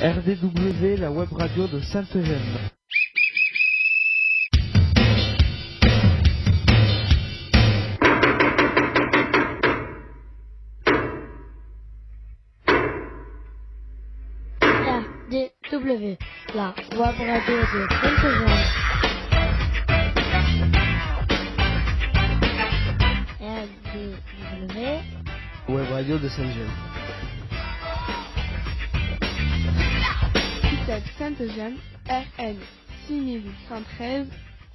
RDW, la web radio de Sainte-Eugène. RDW, la web radio de Sainte-Eugène. RDW, Web radio de Sainte-Eugène. Sainte-Eugène, RN 6113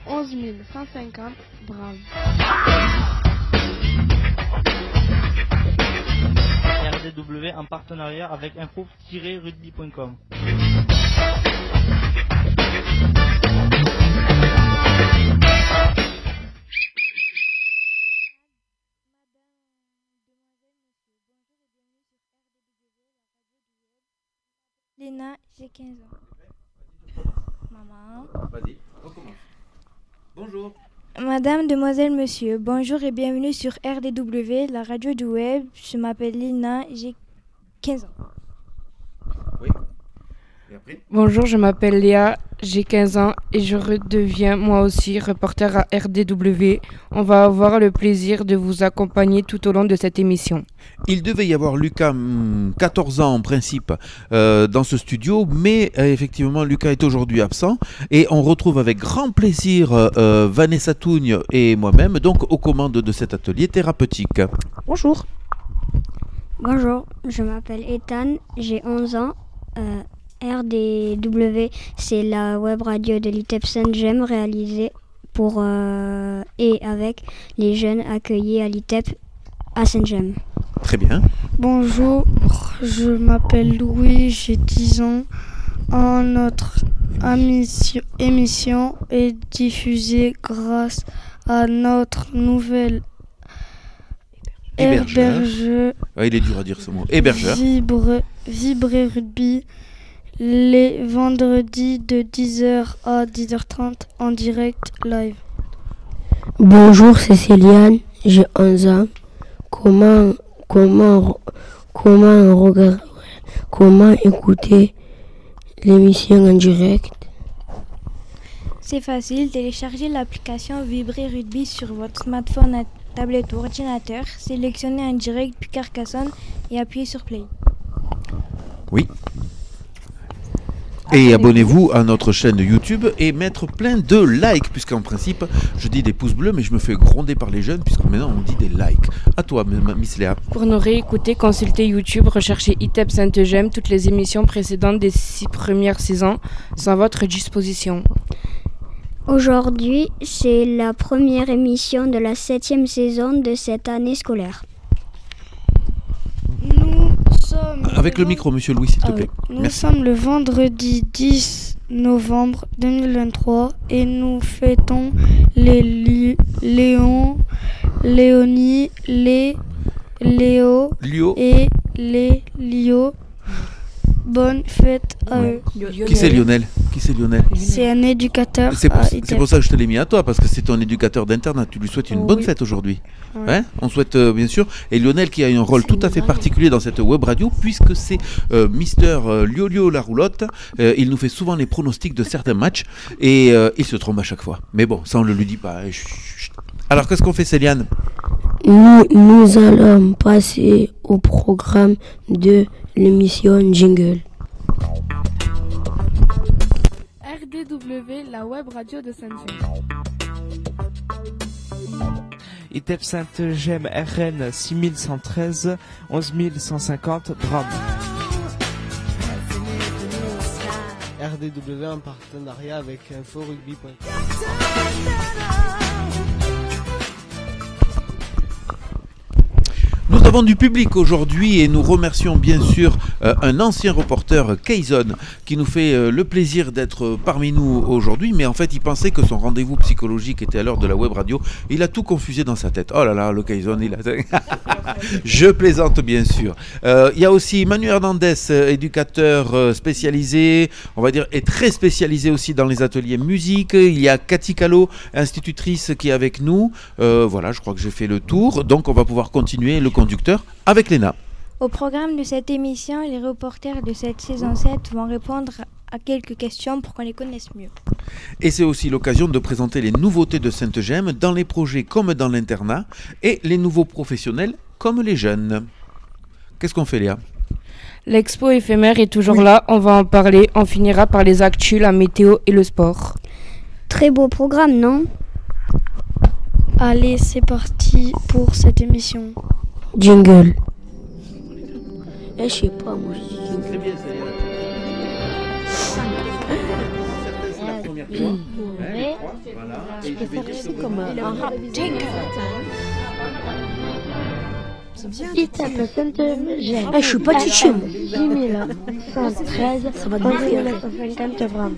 11150 Bram. RDW en partenariat avec info-rugby.com. Léna, j'ai 15 ans. Maman. Vas-y, on commence. Bonjour. Madame, demoiselle, monsieur, bonjour et bienvenue sur RDW, la radio du web. Je m'appelle Léna, j'ai 15 ans. Oui. Et après ? Bonjour, je m'appelle Léa, j'ai 15 ans et je redeviens moi aussi reporter à RDW. On va avoir le plaisir de vous accompagner tout au long de cette émission. Il devait y avoir Lucas, 14 ans en principe, dans ce studio, mais effectivement Lucas est aujourd'hui absent et on retrouve avec grand plaisir Vanessa Tougne et moi-même donc aux commandes de cet atelier thérapeutique. Bonjour. Bonjour, je m'appelle Ethan, j'ai 11 ans. RDW, c'est la web radio de l'ITEP Sainte-Gemme réalisée pour et avec les jeunes accueillis à l'ITEP à Sainte-Gemme. Très bien. Bonjour, je m'appelle Louis, j'ai 10 ans. Notre émission est diffusée grâce à notre nouvelle hébergeur. Ouais, il est dur à dire ce mot. Hébergeur. Vibrer Rugby, les vendredis de 10h à 10h30 en direct live. Bonjour, c'est Céliane, j'ai 11 ans. Comment écouter l'émission en direct? C'est facile, téléchargez l'application Vibrer Rugby sur votre smartphone, tablette ou ordinateur, sélectionnez en direct puis Carcassonne et appuyez sur Play. Oui. Et abonnez-vous à notre chaîne YouTube et mettre plein de likes, puisqu'en principe, je dis des pouces bleus, mais je me fais gronder par les jeunes, puisque maintenant on dit des likes. À toi, Miss Léa. Pour nous réécouter, consultez YouTube, recherchez ITEP Sainte-Eugène. Toutes les émissions précédentes des 6 premières saisons sont à votre disposition. Aujourd'hui, c'est la première émission de la 7e saison de cette année scolaire. Avec le micro, monsieur Louis, s'il te plaît. Nous sommes le vendredi 10 novembre 2023 et nous fêtons les Léonie, les Léo et les Lio. Bonne fête à eux. Qui c'est Lionel? C'est un éducateur. C'est pour ça que je te l'ai mis à toi, parce que c'est ton éducateur d'internat. Tu lui souhaites une bonne fête aujourd'hui. Ouais. Hein, on souhaite bien sûr. Et Lionel qui a un rôle tout à fait particulier dans cette web radio, puisque c'est Mister Liolio la roulotte. Il nous fait souvent les pronostics de certains matchs et il se trompe à chaque fois. Mais bon, ça on ne le lui dit pas. Chut. Alors qu'est-ce qu'on fait, Céliane? Nous allons passer au programme de l'émission Jingle. RDW, la web radio de Sainte-Gemme. ITEP Sainte-Gemme, RN 6113 11150 Bram. RDW en partenariat avec info-rugby.com. Nous avons du public aujourd'hui et nous remercions bien sûr un ancien reporter, Kayson, qui nous fait le plaisir d'être parmi nous aujourd'hui. Mais en fait, il pensait que son rendez-vous psychologique était à l'heure de la web radio. Il a tout confusé dans sa tête. Oh là là, le Kayson, il a... Je plaisante bien sûr. Il y a aussi Manu Hernandez, éducateur spécialisé, on va dire, et très spécialisé aussi dans les ateliers musique. Il y a Cathy Callot, institutrice, qui est avec nous. Voilà, je crois que j'ai fait le tour. Donc on va pouvoir continuer. Le conducteur producteurs avec Léna. Au programme de cette émission, les reporters de cette saison 7 vont répondre à quelques questions pour qu'on les connaisse mieux. Et c'est aussi l'occasion de présenter les nouveautés de Sainte-Gemme dans les projets comme dans l'internat et les nouveaux professionnels comme les jeunes. Qu'est-ce qu'on fait, Léa? L'expo éphémère est toujours là, on va en parler. On finira par les actus, la météo et le sport. Très beau programme, non? Allez, c'est parti pour cette émission. Jingle. Je sais pas, moi je dis jingle. Très bien, c'est la première fois. Voilà. Et je vais dire C'est comme un rap. Jingle. Il s'appelle Sainte-Gemme. Je suis pas du chez moi. 10 113, ça va te bouffer. 950 grammes.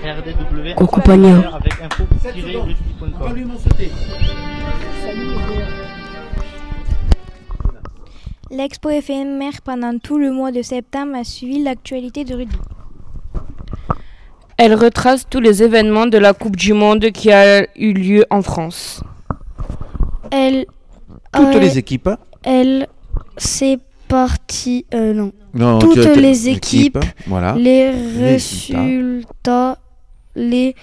RDW Coucou, Pagnon. avec info-rugby.com. On va lui m'en sauter. L'expo éphémère pendant tout le mois de septembre a suivi l'actualité de rugby. Elle retrace tous les événements de la Coupe du Monde qui a eu lieu en France. Toutes les équipes. C'est parti. Non. Non, Toutes les équipes, voilà. les résultats, les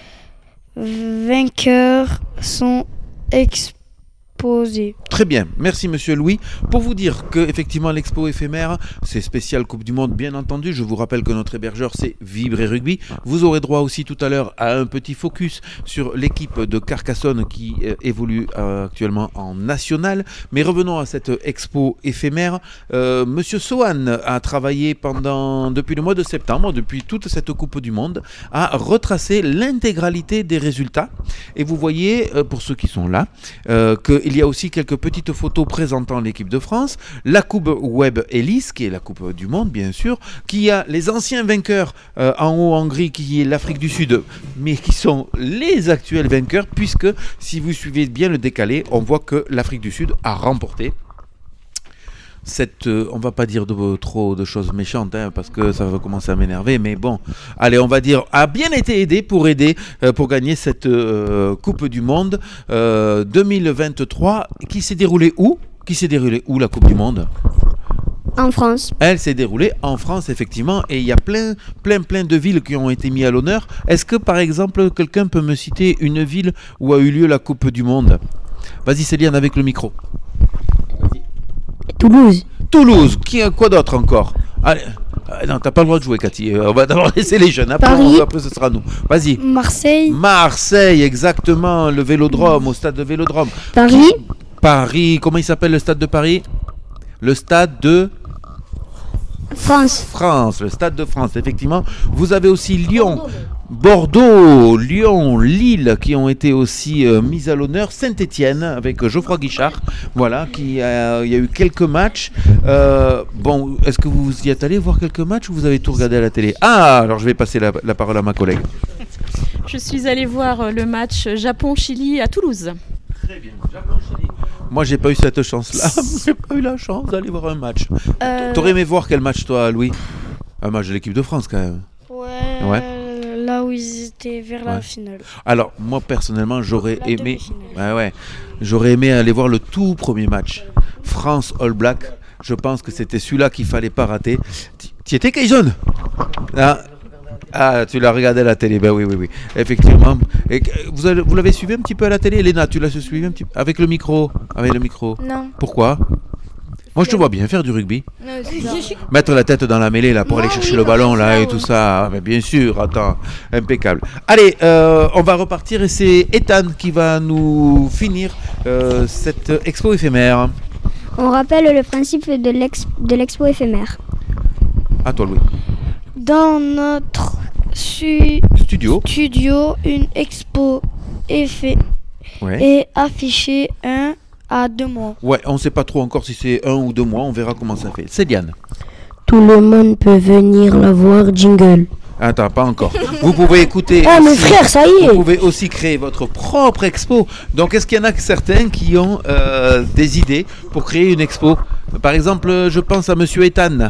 vainqueurs sont exposés. Très bien, merci Monsieur Louis. Pour vous dire que effectivement l'expo éphémère, c'est spécial Coupe du Monde, bien entendu. Je vous rappelle que notre hébergeur c'est Vibrer Rugby. Vous aurez droit aussi tout à l'heure à un petit focus sur l'équipe de Carcassonne qui évolue actuellement en national. Mais revenons à cette expo éphémère. Monsieur Sohan a travaillé depuis le mois de septembre, depuis toute cette Coupe du Monde, à retracer l'intégralité des résultats. Et vous voyez, pour ceux qui sont là, qu'il y a aussi quelques petites photos présentant l'équipe de France, la Coupe Web Ellis, qui est la Coupe du Monde bien sûr, qui a les anciens vainqueurs en haut en gris, qui est l'Afrique du Sud, mais qui sont les actuels vainqueurs, puisque si vous suivez bien le décalé, on voit que l'Afrique du Sud a remporté on va pas dire trop de choses méchantes parce que ça va commencer à m'énerver, mais bon, allez, on va dire a bien été aidé pour gagner cette Coupe du Monde 2023 qui s'est déroulée où la Coupe du Monde? En France. Elle s'est déroulée en France, effectivement, et il y a plein de villes qui ont été mises à l'honneur. Est-ce que, par exemple, quelqu'un peut me citer une ville où a eu lieu la Coupe du Monde? Vas-y, Céline, avec le micro. Toulouse. Quoi d'autre encore? Allez. Non, t'as pas le droit de jouer, Cathy. On va d'abord laisser les jeunes. Après, ce sera nous. Vas-y. Marseille, exactement. Le Vélodrome, au stade de Vélodrome. Paris. Comment il s'appelle le stade de Paris? Le stade de France, le stade de France, effectivement. Vous avez aussi Lyon, Bordeaux, Lyon, Lille qui ont été aussi mis à l'honneur. Saint-Étienne avec Geoffroy Guichard, voilà, il y a eu quelques matchs. Bon, est-ce que vous y êtes allé voir quelques matchs ou vous avez tout regardé à la télé? Alors je vais passer la parole à ma collègue. Je suis allée voir le match Japon-Chili à Toulouse. Très bien, Japon-Chili. Moi, j'ai pas eu cette chance-là. J'ai pas eu la chance d'aller voir un match. T'aurais aimé voir quel match, toi, Louis? Un match de l'équipe de France, quand même. Ouais. Là où ils étaient vers la finale. Alors, moi, personnellement, j'aurais aimé aller voir le tout premier match. France All Black. Je pense que c'était celui-là qu'il fallait pas rater. T'y étais, Kayson? Ah, tu l'as regardé à la télé, ben oui, effectivement. Et vous l'avez suivi un petit peu à la télé, Léna? Tu l'as suivi un petit peu avec le micro? Non. Pourquoi? Moi, je te vois bien faire du rugby. Mettre la tête dans la mêlée là pour aller chercher le ballon là et tout ça. Mais bien sûr, attends, impeccable. Allez, on va repartir et c'est Ethan qui va nous finir cette expo éphémère. On rappelle le principe de l'expo éphémère. À toi, Louis. Dans notre studio, une expo est affichée 1 à 2 mois. Ouais, on ne sait pas trop encore si c'est 1 ou 2 mois, on verra comment ça fait. C'est Diane. Tout le monde peut venir la voir, jingle. Attends, pas encore. Vous pouvez écouter. Ah, mes frères, ça y est. Vous pouvez aussi créer votre propre expo. Donc, est-ce qu'il y en a certains qui ont des idées pour créer une expo? Par exemple, je pense à Monsieur Ethan.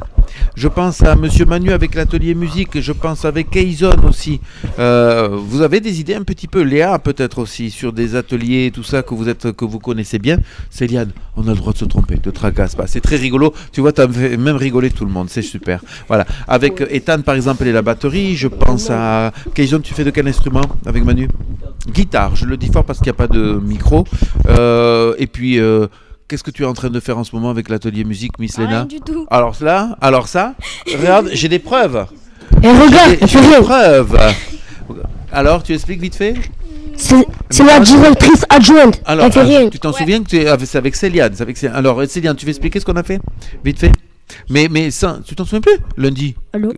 Je pense à Monsieur Manu avec l'atelier musique. Je pense avec Kayson aussi. Vous avez des idées un petit peu, Léa peut-être aussi, sur des ateliers et tout ça que vous connaissez bien. Céliane, on a le droit de se tromper, te tracasse pas. C'est très rigolo. Tu vois, tu as fait même rigoler tout le monde. C'est super. Voilà. Avec Ethan par exemple et la batterie. Je pense à Kayson. Tu fais de quel instrument avec Manu? Guitare. Je le dis fort parce qu'il n'y a pas de micro. Et puis. Qu'est-ce que tu es en train de faire en ce moment avec l'atelier musique, Miss Léna? Rien du tout. Alors ça, regarde, j'ai des preuves. Et regarde, J'ai des preuves. Alors, tu expliques vite fait? C'est la directrice adjointe. Alors, Elle fait rien. tu t'en souviens que c'est avec Céliane. Alors, Céliane, tu veux expliquer ce qu'on a fait? Vite fait. Mais ça, tu t'en souviens plus? Lundi. Allô?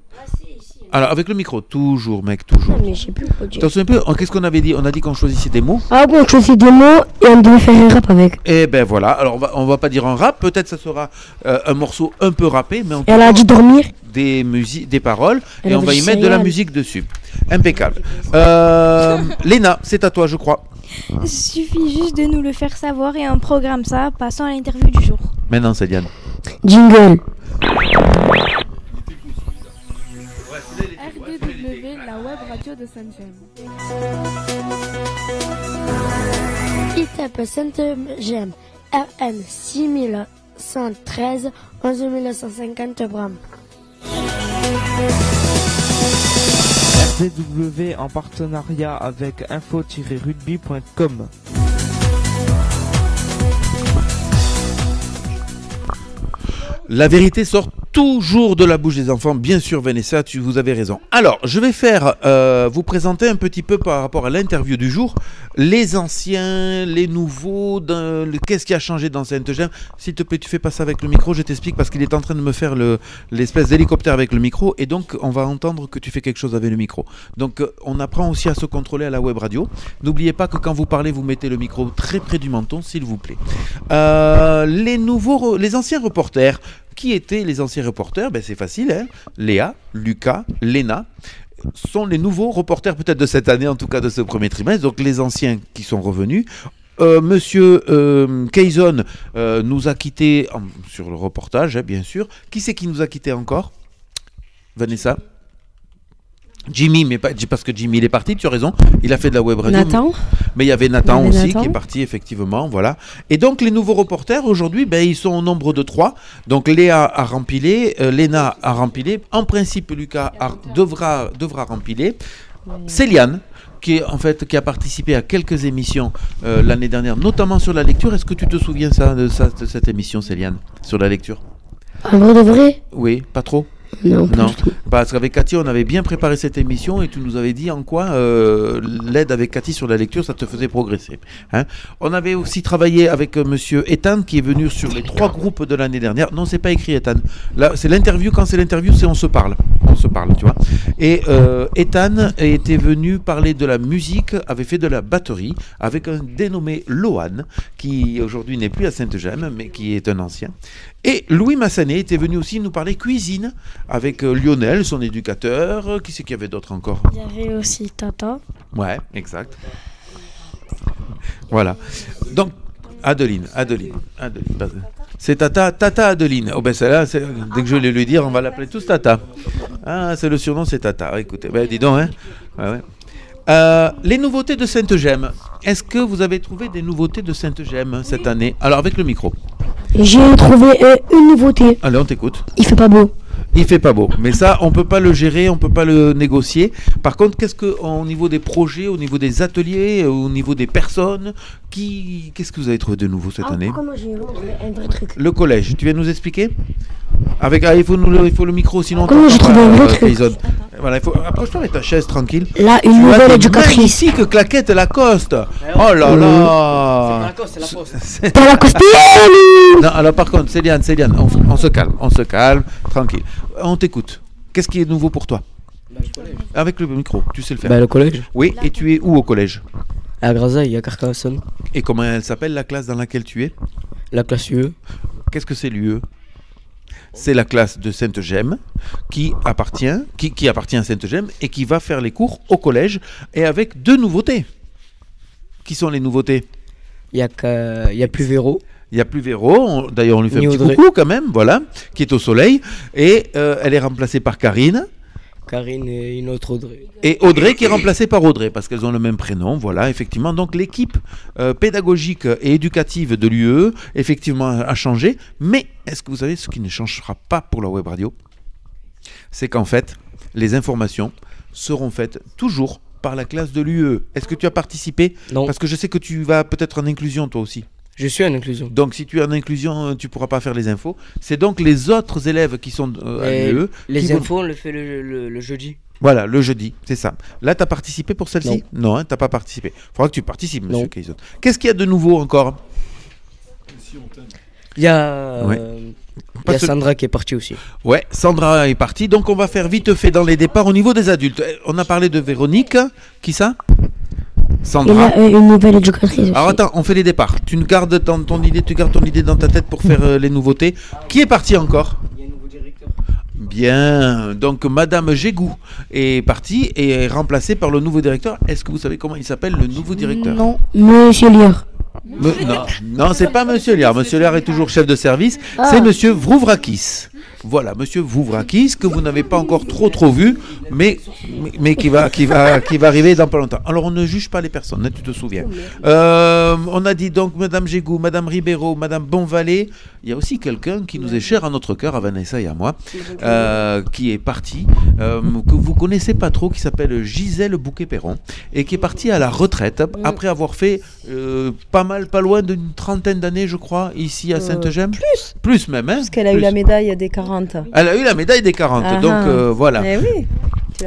Alors, avec le micro, toujours, mec, toujours. Non, mais je sais plus quoi Tu dire. t'en souviens plus? Qu'est-ce qu'on avait dit? On a dit qu'on choisissait des mots. Ah bon, on choisit des mots et on devait faire un rap avec. Et ben voilà. Alors, on va pas dire un rap. Peut-être ça sera un morceau un peu rappé, mais Elle a dit dormir. des paroles Elle et on avait va y dit mettre de la céréales. musique dessus. Impeccable. Léna, c'est à toi, je crois. Il suffit juste de nous le faire savoir et on programme ça. Passons à l'interview du jour. Maintenant, c'est Diane. Jingle. RDW, la web radio de Saint-Gem. ITEP Saint-Gem, RN 6113, 11950 grammes. RDW en partenariat avec info-rugby.com. La vérité sort toujours de la bouche des enfants, bien sûr Vanessa, vous avez raison. Alors, je vais faire vous présenter un petit peu par rapport à l'interview du jour, les anciens, les nouveaux, qu'est-ce qui a changé dans Saint-Gem. S'il te plaît, tu fais pas ça avec le micro, je t'explique parce qu'il est en train de me faire l'espèce d'hélicoptère avec le micro et donc on va entendre que tu fais quelque chose avec le micro. Donc on apprend aussi à se contrôler à la web radio. N'oubliez pas que quand vous parlez, vous mettez le micro très près du menton, s'il vous plaît. Les anciens reporters. Qui étaient les anciens reporters? Ben, c'est facile, hein. Léa, Lucas, Léna sont les nouveaux reporters peut-être de cette année, en tout cas de ce premier trimestre. Donc les anciens qui sont revenus. Monsieur Kayson nous a quittés sur le reportage, hein, bien sûr. Qui c'est qui nous a quittés encore? Vanessa? Jimmy, mais pas parce que Jimmy il est parti, tu as raison, il a fait de la web radio. Nathan. Mais il y avait Nathan aussi Nathan. qui est parti, effectivement, voilà. Et donc les nouveaux reporters aujourd'hui, ben, ils sont au nombre de 3. Donc Léa a rempilé, Léna a rempilé, en principe Lucas devra rempiler. Céliane, qui a participé à quelques émissions l'année dernière, notamment sur la lecture. Est-ce que tu te souviens de cette émission, Céliane, sur la lecture? En vrai de vrai? Oui, pas trop? Non, pas Non, du tout. parce qu'avec Cathy, on avait bien préparé cette émission et tu nous avais dit en quoi l'aide avec Cathy sur la lecture, ça te faisait progresser. Hein. On avait aussi travaillé avec monsieur Ethan qui est venu sur les 3 groupes de l'année dernière. Non, c'est pas écrit Ethan. Là, c'est l'interview. Quand c'est l'interview, c'est on se parle. On se parle, tu vois. Et Ethan était venu parler de la musique, avait fait de la batterie avec un dénommé Lohan qui aujourd'hui n'est plus à Saint-Gem, mais qui est un ancien. Et Louis Massanet était venu aussi nous parler cuisine avec Lionel, son éducateur. Qui c'est qu'il y avait d'autre encore? Il y avait aussi Tata. Ouais, exact. Voilà. Donc, Adeline. C'est Tata Adeline. Oh ben celle-là, dès que je vais lui dire, on va l'appeler tous Tata. Ah, c'est le surnom, c'est Tata. Écoutez, ben dis donc, hein. Ouais. Les nouveautés de Saint-Gem. Est-ce que vous avez trouvé des nouveautés de Saint-Gem cette année? Alors avec le micro. J'ai trouvé une nouveauté. Allez, on t'écoute. Il fait pas beau. Il fait pas beau, mais ça on peut pas le gérer, on peut pas le négocier. Par contre, qu'est-ce que au niveau des projets, au niveau des ateliers, au niveau des personnes, qu'est-ce que vous avez trouvé de nouveau cette année? Comment j'ai trouvé un vrai truc? Le collège, tu viens nous expliquer? Avec il faut le micro sinon. Comment j'ai trouvé un vrai truc? Kayson. Voilà, approche-toi avec ta chaise tranquille. Là, une nouvelle éducatrice. Magnifique claquette Lacoste. Oh là là. C'est la poste. T'as la costume. Non, alors par contre, Céliane, on se calme, tranquille. On t'écoute. Qu'est-ce qui est nouveau pour toi? Avec le micro, tu sais le faire. Le collège. Oui, et tu es où au collège? À Grazaille, à Carcassonne. Et comment elle s'appelle la classe dans laquelle tu es? La classe UE. Qu'est-ce que c'est l'UE? C'est la classe de Saint-Gem qui appartient à Saint-Gem et qui va faire les cours au collège et avec 2 nouveautés. Qui sont les nouveautés? Il y a plus Véro. Il n'y a plus Véro, d'ailleurs on lui fait Ni un petit Audrey. coucou quand même, voilà, qui est au soleil. Et elle est remplacée par Karine. Karine et une autre Audrey. Et Audrey qui est remplacée par Audrey, parce qu'elles ont le même prénom, voilà, effectivement. Donc l'équipe pédagogique et éducative de l'UE, effectivement, a changé. Mais est-ce que vous savez ce qui ne changera pas pour la web radio? C'est qu'en fait, les informations seront faites toujours par la classe de l'UE. Est-ce que tu as participé? Non. Parce que je sais que tu vas peut-être en inclusion toi aussi. Je suis en inclusion. Donc si tu es en inclusion, tu ne pourras pas faire les infos. C'est donc les autres élèves qui sont à l'UE. Les infos, on le fait le jeudi. Voilà, le jeudi, c'est ça. Là, tu as participé pour celle-ci? Non, hein, tu n'as pas participé. Il faudra que tu participes, monsieur Kayson. Qu'est-ce qu'il y a de nouveau encore? Il y a, Ouais. il y a Sandra qui est partie aussi. Ouais, Sandra est partie. Donc, on va faire vite fait dans les départs au niveau des adultes. On a parlé de Véronique. Qui ça? Sandra. Il y a une nouvelle éducatrice aussi. Alors attends, on fait les départs. Tu gardes ton idée dans ta tête pour faire les nouveautés. Qui est parti encore? Bien, donc Madame Gégou est partie et est remplacée par le nouveau directeur. Est-ce que vous savez comment il s'appelle, le nouveau directeur? Non, Monsieur Liard. Non, c'est pas Monsieur Liard. Monsieur Liard est toujours chef de service. Ah. C'est Monsieur Vrouvrakis. Voilà, Monsieur Vrouvrakis, que vous n'avez pas encore trop vu, mais qui va arriver dans pas longtemps. Alors, on ne juge pas les personnes, hein, tu te souviens. On a dit donc Madame Gégou, Madame Ribeiro, Madame Bonvalet. Il y a aussi quelqu'un qui nous est cher à notre cœur, à Vanessa et à moi, qui est parti, que vous connaissez pas trop, qui s'appelle Gisèle Bouquet-Perron, et qui est partie à la retraite après avoir fait pas loin d'une trentaine d'années, je crois, ici à Sainte-Gemme. Plus même, hein. Parce qu'elle a eu la médaille des 40. Elle a eu la médaille des 40, donc voilà. Eh oui.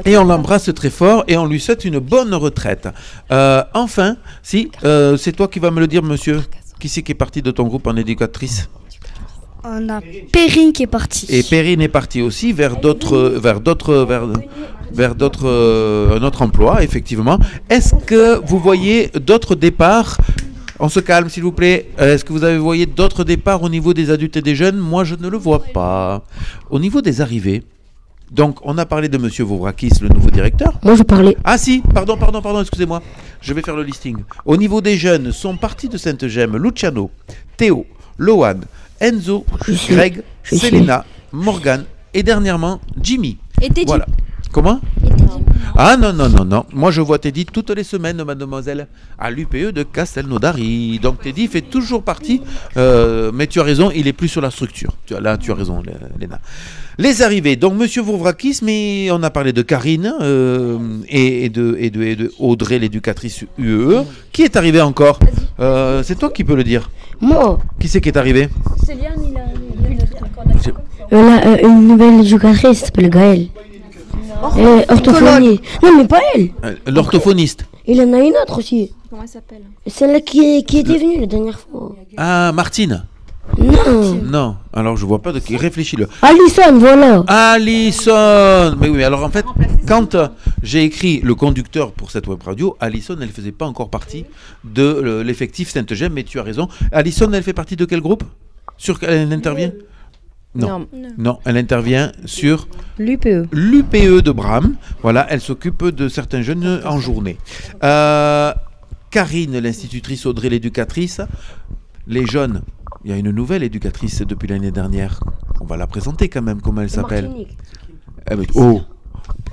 Et on l'embrasse très fort et on lui souhaite une bonne retraite. Enfin, si, c'est toi qui vas me le dire, monsieur. Qui c'est qui est parti de ton groupe en éducatrice? On a Perrine qui est partie. Et Perrine est partie aussi vers un autre emploi, effectivement. Est-ce que vous voyez d'autres départs? On se calme, s'il vous plaît. Est-ce que vous avez voyé d'autres départs au niveau des adultes et des jeunes? Moi, je ne le vois pas. Au niveau des arrivées, donc on a parlé de Monsieur Vrouvrakis, le nouveau directeur. Moi, je parlais. Ah si, pardon, excusez-moi. Je vais faire le listing. Au niveau des jeunes, sont partis de Sainte-Gemme Luciano, Théo, Lohan, Enzo, Greg, Selena, Morgane et dernièrement Jimmy. Et Teddy. Voilà. Comment? Ah non. Moi je vois Teddy toutes les semaines, mademoiselle, à l'UPE de Castelnaudary. Donc Teddy fait toujours partie, mais tu as raison, il est plus sur la structure. Tu as raison, Léna. Les arrivées, donc Monsieur Vrouvrakis, mais on a parlé de Karine et de Audrey, l'éducatrice UEE. Qui est arrivé encore? C'est toi qui peux le dire. Moi. Qui c'est qui est arrivé? Céliane, il a Une nouvelle éducatrice, elle s'appelle Gaëlle. Orthophonie. Non, mais pas elle. L'orthophoniste. Il y en a une autre aussi. Comment elle s'appelle? Celle-là qui était venue la dernière fois. Ah, Martine. Non, alors je vois pas de qui. Réfléchis-le. Alison, voilà. Alison. Mais oui, alors en fait, quand j'ai écrit le conducteur pour cette web radio, Alison, elle faisait pas encore partie de l'effectif Sainte-Gemme, mais tu as raison. Alison, elle fait partie de quel groupe? Elle intervient? Non, elle intervient sur l'UPE de Bram. Voilà, elle s'occupe de certains jeunes en journée. Karine, l'institutrice, Audrey, l'éducatrice. Les jeunes, il y a une nouvelle éducatrice depuis l'année dernière. On va la présenter quand même, comment elle s'appelle?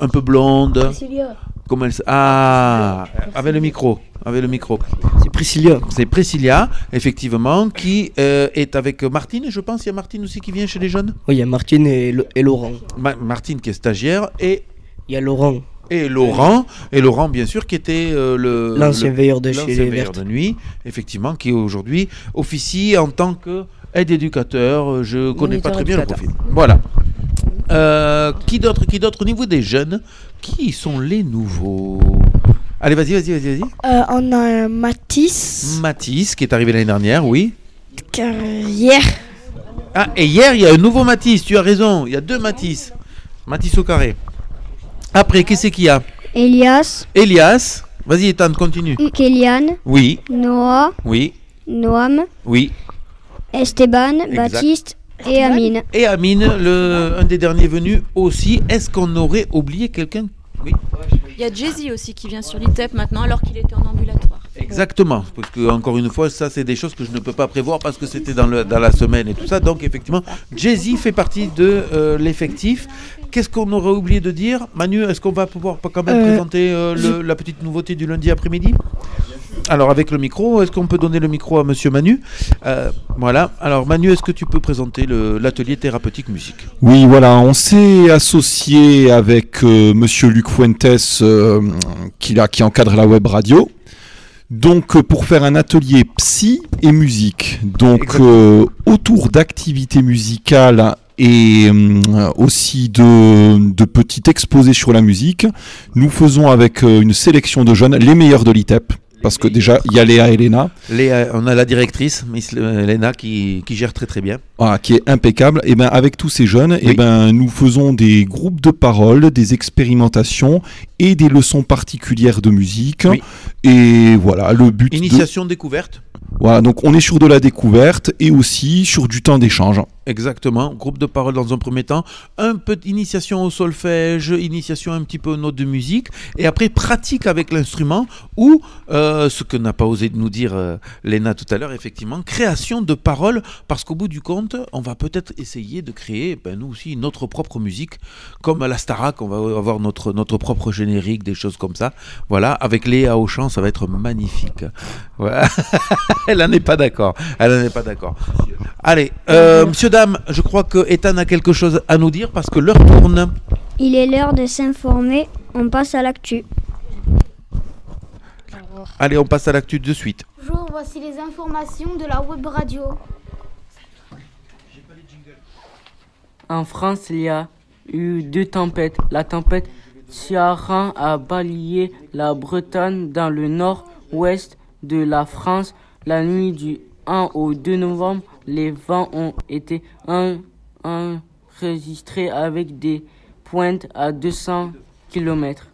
Un peu blonde. Priscilla. Comment elle avec le micro. C'est Priscilla, effectivement, qui est avec Martine, je pense. Il y a Martine aussi qui vient chez les jeunes. Oui, il y a Martine et Laurent. Martine qui est stagiaire et... Il y a Laurent. Et Laurent, bien sûr, qui était l'ancien veilleur de chez les Vertes de nuit, effectivement, qui aujourd'hui officie en tant qu'aide éducateur. Je connais pas très bien le profil. Voilà. Qui d'autre au niveau des jeunes? Qui sont les nouveaux? Allez, vas-y. On a Mathis. Mathis, qui est arrivé l'année dernière, oui. Hier. Ah, et hier, il y a un nouveau Mathis, tu as raison. Il y a deux Mathis. Mathis au carré. Après, qu'est-ce qu'il y a? Elias. Vas-y, Ethan, continue. Kéliane. Oui. Noah. Oui. Noam. Oui. Esteban. Exact. Baptiste. Et Amine. Et Amine, un des derniers venus aussi. Est-ce qu'on aurait oublié quelqu'un? Oui. Il Il y a Jay-Z aussi qui vient sur l'ITEP maintenant alors qu'il était en ambulatoire. Exactement, parce que encore une fois, ça c'est des choses que je ne peux pas prévoir parce que c'était dans la semaine et tout ça. Donc effectivement, Jay-Z fait partie de l'effectif. Qu'est-ce qu'on aurait oublié de dire, Manu? Est-ce qu'on va pouvoir quand même présenter la petite nouveauté du lundi après-midi? Alors avec le micro, est-ce qu'on peut donner le micro à Monsieur Manu? Voilà. Alors Manu, est-ce que tu peux présenter l'atelier thérapeutique musique? Oui, voilà. On s'est associé avec Monsieur Luc Fuentes qui encadre la web radio. Donc pour faire un atelier psy et musique. Donc autour d'activités musicales et aussi de petits exposés sur la musique. Nous faisons avec une sélection de jeunes, les meilleurs de l'ITEP. Parce que déjà, il y a Léa et Léna. Léa, on a la directrice, Miss Léna, qui gère très très bien. Voilà, qui est impeccable. Et ben, avec tous ces jeunes, oui. Nous faisons des groupes de parole, des expérimentations et des leçons particulières de musique. Oui. Et voilà, le but. Initiation découverte. Voilà, donc on est sur de la découverte et aussi sur du temps d'échange. Exactement, groupe de parole dans un premier temps, un peu d'initiation au solfège, initiation un petit peu aux notes de musique, et après pratique avec l'instrument, ou ce que n'a pas osé nous dire Léna tout à l'heure, effectivement, création de paroles, parce qu'au bout du compte, on va peut-être essayer de créer, nous aussi, notre propre musique, comme à la Starac, on va avoir notre propre générique, des choses comme ça. Voilà, avec Léa au chant, ça va être magnifique. Voilà. Elle n'en est pas d'accord. Allez, monsieur, dame, je crois que Ethan a quelque chose à nous dire parce que l'heure tourne. Il est l'heure de s'informer. On passe à l'actu. Allez, on passe à l'actu de suite. Bonjour, voici les informations de la web radio. En France, il y a eu 2 tempêtes. La tempête Ciaran a balayé la Bretagne dans le nord-ouest de la France. La nuit du 1 au 2 novembre, les vents ont été enregistrés avec des pointes à 200 km.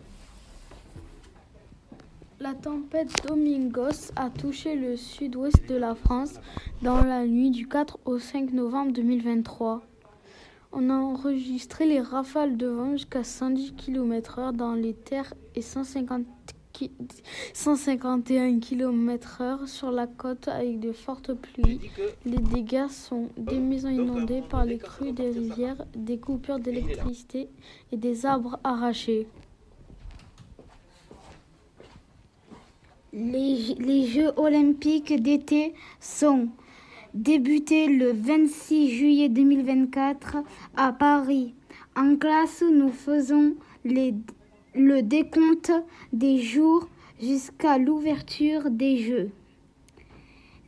La tempête Domingos a touché le sud-ouest de la France dans la nuit du 4 au 5 novembre 2023. On a enregistré les rafales de vent jusqu'à 110 km/h dans les terres et 151 km/h sur la côte avec de fortes pluies. Les dégâts sont des maisons inondées par les crues des rivières, des coupures d'électricité et des arbres arrachés. Les Jeux olympiques d'été sont débutés le 26 juillet 2024 à Paris. En classe, nous faisons le décompte des jours jusqu'à l'ouverture des Jeux.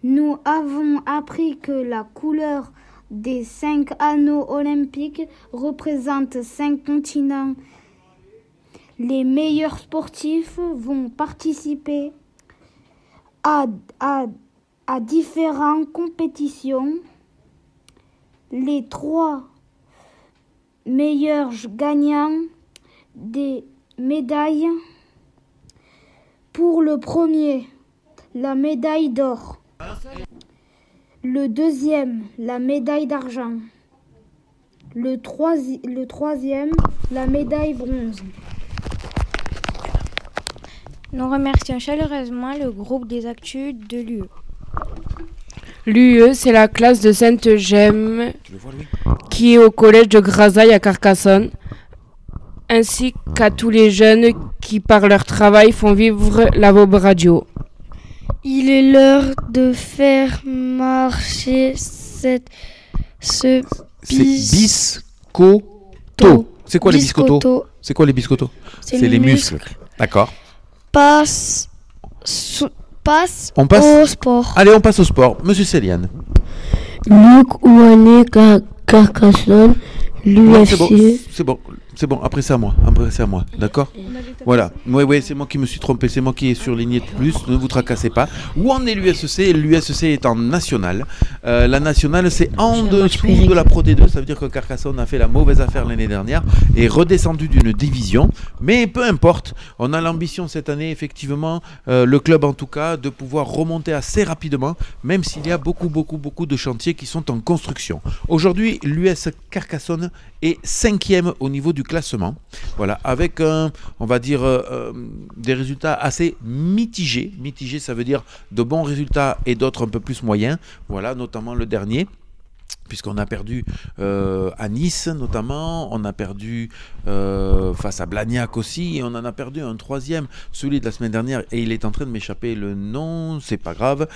Nous avons appris que la couleur des 5 anneaux olympiques représente 5 continents. Les meilleurs sportifs vont participer à différentes compétitions. Les 3 meilleurs gagnants des médailles. Pour le premier, la médaille d'or. Le deuxième, la médaille d'argent. Le troisième, la médaille bronze. Nous remercions chaleureusement le groupe des actus de l'UE. L'UE, c'est la classe de Sainte-Gemme qui est au collège de Grasailles à Carcassonne, ainsi qu'à tous les jeunes qui, par leur travail, font vivre la web radio. Il est l'heure de faire marcher ce biscotto. C'est quoi les biscottos? C'est quoi les biscottos? C'est les muscles. D'accord. On passe au sport. Allez, on passe au sport. Monsieur Céliane. Luc Ouané, Carcassonne, l'UFC. C'est bon, après c'est à moi, d'accord? Voilà, oui, c'est moi qui me suis trompé, c'est moi qui ai surligné de plus, ne vous tracassez pas. Où en est l'USC? L'USC est en nationale. La nationale, c'est en dessous de la Pro D2, ça veut dire que Carcassonne a fait la mauvaise affaire l'année dernière et redescendu d'une division. Mais peu importe, on a l'ambition cette année, effectivement, le club en tout cas, de pouvoir remonter assez rapidement, même s'il y a beaucoup de chantiers qui sont en construction. Aujourd'hui, l'US Carcassonne est 5e au niveau du du classement. Voilà, avec on va dire des résultats assez mitigés. Mitigés, ça veut dire de bons résultats et d'autres un peu plus moyens. Voilà, notamment le dernier, puisqu'on a perdu à Nice notamment, on a perdu face à Blagnac aussi, et on en a perdu un troisième, celui de la semaine dernière, et il est en train de m'échapper le nom, c'est pas grave,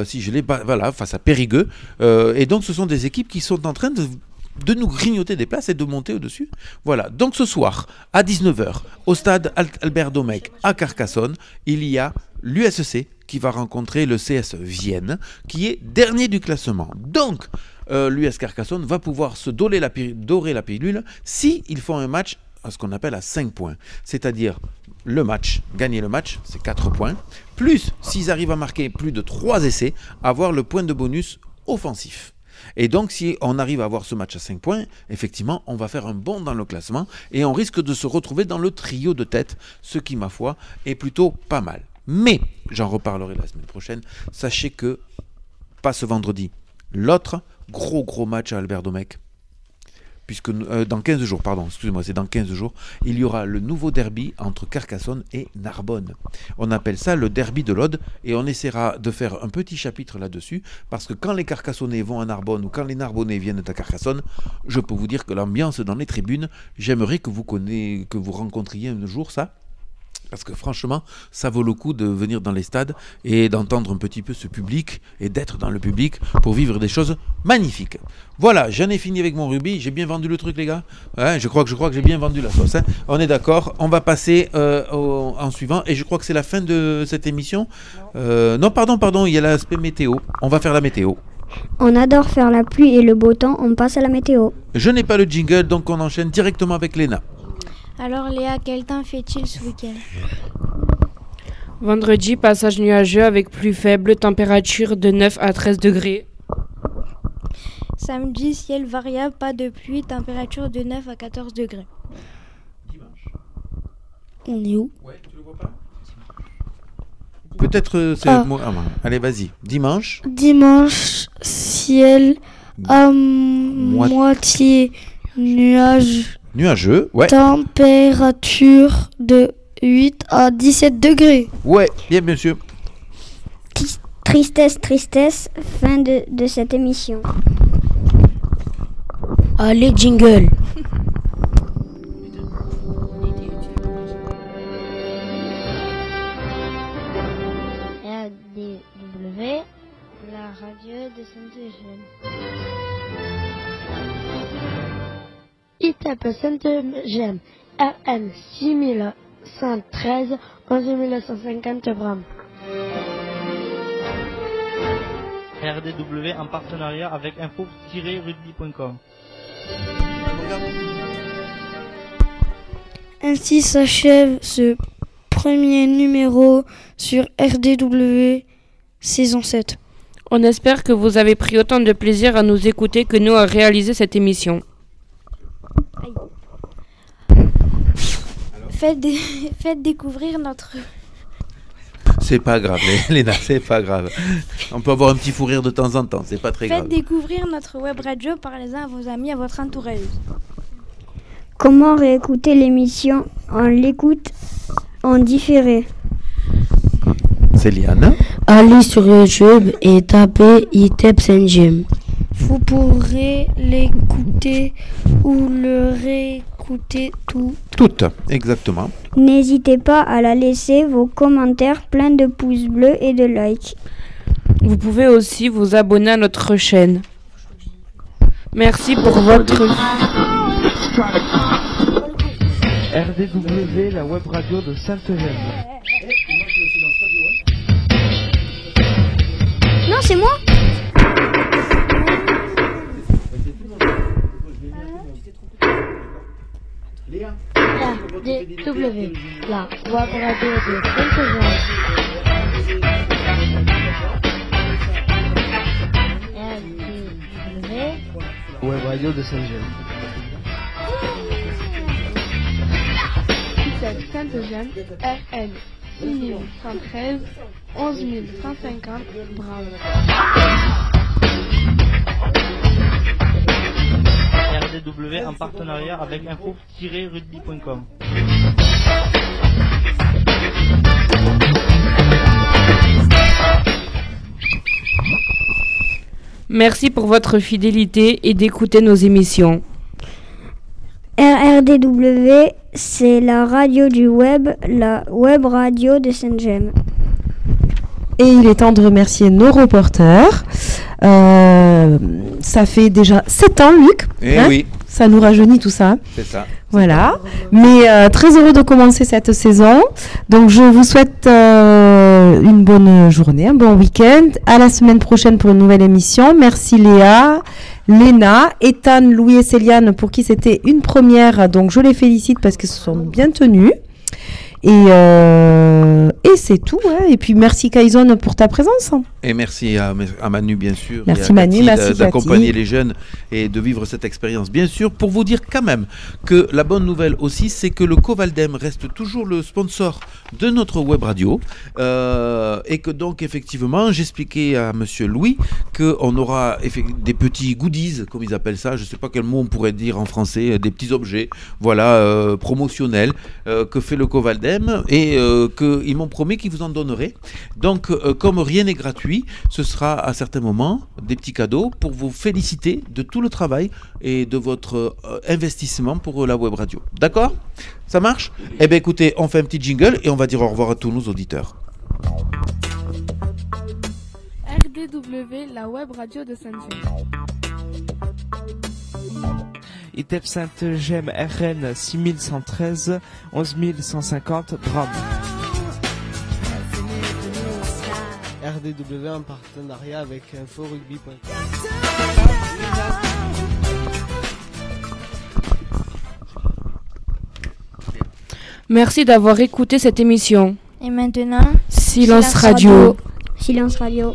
si je l'ai, voilà, face à Périgueux, et donc ce sont des équipes qui sont en train de nous grignoter des places et de monter au-dessus. Voilà, donc ce soir, à 19h, au stade Albert Domecq à Carcassonne, il y a l'USC qui va rencontrer le CS Vienne, qui est dernier du classement. Donc, l'US Carcassonne va pouvoir se dorer la pilule s'ils font un match à ce qu'on appelle à 5 points. C'est-à-dire le match, gagner le match, c'est 4 points, plus s'ils arrivent à marquer plus de 3 essais, avoir le point de bonus offensif. Et donc, si on arrive à avoir ce match à 5 points, effectivement, on va faire un bond dans le classement et on risque de se retrouver dans le trio de tête, ce qui, ma foi, est plutôt pas mal. Mais, j'en reparlerai la semaine prochaine, sachez que, pas ce vendredi, l'autre gros match à Albert Domecq, puisque dans 15 jours, pardon, excusez-moi, c'est dans 15 jours, il y aura le nouveau derby entre Carcassonne et Narbonne. On appelle ça le derby de l'Aude, et on essaiera de faire un petit chapitre là-dessus, parce que quand les Carcassonnais vont à Narbonne, ou quand les Narbonnais viennent à Carcassonne, je peux vous dire que l'ambiance dans les tribunes, j'aimerais que vous rencontriez un jour ça, parce que franchement, ça vaut le coup de venir dans les stades et d'entendre un petit peu ce public et d'être dans le public pour vivre des choses magnifiques. Voilà, j'en ai fini avec mon rugby. J'ai bien vendu le truc, les gars. Ouais, je crois que j'ai bien vendu la sauce. Hein. On est d'accord. On va passer en suivant. Et je crois que c'est la fin de cette émission. Non, pardon, il y a l'aspect météo. On va faire la météo. On adore faire la pluie et le beau temps. On passe à la météo. Je n'ai pas le jingle, donc on enchaîne directement avec Léna. Alors Léa, quel temps fait-il ce week-end? Vendredi, passage nuageux avec pluie faible, température de 9 à 13 degrés. Samedi, ciel variable, pas de pluie, température de 9 à 14 degrés. Dimanche. On est où? Ouais, tu le vois pas? Peut-être c'est moi. Ah, allez, vas-y. Dimanche. Dimanche, ciel à moitié nuage. Nuageux, ouais. Température de 8 à 17 degrés. Ouais, bien sûr. Tristesse, fin de cette émission. Allez, jingle. RDW, la radio de Sainte-Eugène. ITEP Sainte-Eugène, RN 6113, 11950 grammes. RDW en partenariat avec info-rugby.com. Ainsi s'achève ce premier numéro sur RDW saison 7. On espère que vous avez pris autant de plaisir à nous écouter que nous à réaliser cette émission. Faites découvrir notre... C'est pas grave, Léna, c'est pas grave. On peut avoir un petit fou rire de temps en temps, c'est pas très grave. Faites découvrir notre web radio, parlez-en à vos amis, à votre entourage. Comment réécouter l'émission? On l'écoute en différé. C'est Liane. Allez sur YouTube et tapez ITEP Sainte-Eugène. Vous pourrez l'écouter ou le réécouter toutes, exactement. N'hésitez pas à la laisser vos commentaires pleins de pouces bleus et de likes. Vous pouvez aussi vous abonner à notre chaîne. Merci pour votre... RDW, la web radio de Sainte-Eugène. Non, c'est moi. RDW, la web radio de Sainte-Eugène. RDW, web radio de Sainte-Eugène. ITEP Sainte-Eugène, RN 6113, 11150, bravo. RDW en partenariat avec info-rugby.com. Merci pour votre fidélité et d'écouter nos émissions. RDW, c'est la radio du web, la web radio de Saint-Gemme. Et il est temps de remercier nos reporters. Ça fait déjà 7 ans, Luc. Oui. Ça nous rajeunit tout ça. C'est ça. Voilà. Mais très heureux de commencer cette saison. Donc je vous souhaite une bonne journée, un bon week-end. À la semaine prochaine pour une nouvelle émission. Merci Léa, Léna, Ethan, Louis et Céliane pour qui c'était une première. Donc je les félicite parce qu'ils se sont bien tenus. Et c'est tout. Hein. Et puis merci Kayson pour ta présence. Et merci à Manu, bien sûr. Merci Manu, merci d'accompagner les jeunes et de vivre cette expérience. Bien sûr, pour vous dire quand même que la bonne nouvelle aussi, c'est que le Covaldem reste toujours le sponsor de notre web radio. Et que donc, effectivement, j'expliquais à monsieur Louis qu'on aura des petits goodies, comme ils appellent ça. Je ne sais pas quel mot on pourrait dire en français, des petits objets, voilà, promotionnels, que fait le Covaldem et qu'ils m'ont promis qu'ils vous en donneraient. Donc, comme rien n'est gratuit, ce sera à certains moments des petits cadeaux pour vous féliciter de tout le travail et de votre investissement pour la web radio. D'accord ? Ça marche ? Eh bien écoutez, on fait un petit jingle et on va dire au revoir à tous nos auditeurs. RDW, la web radio de Saint-Gemme. ITEP Saint-Gemme RN 6113 11150 Drame. RDW en partenariat avec info-rugby.com. Merci d'avoir écouté cette émission. Et maintenant, Silence Radio. Silence Radio.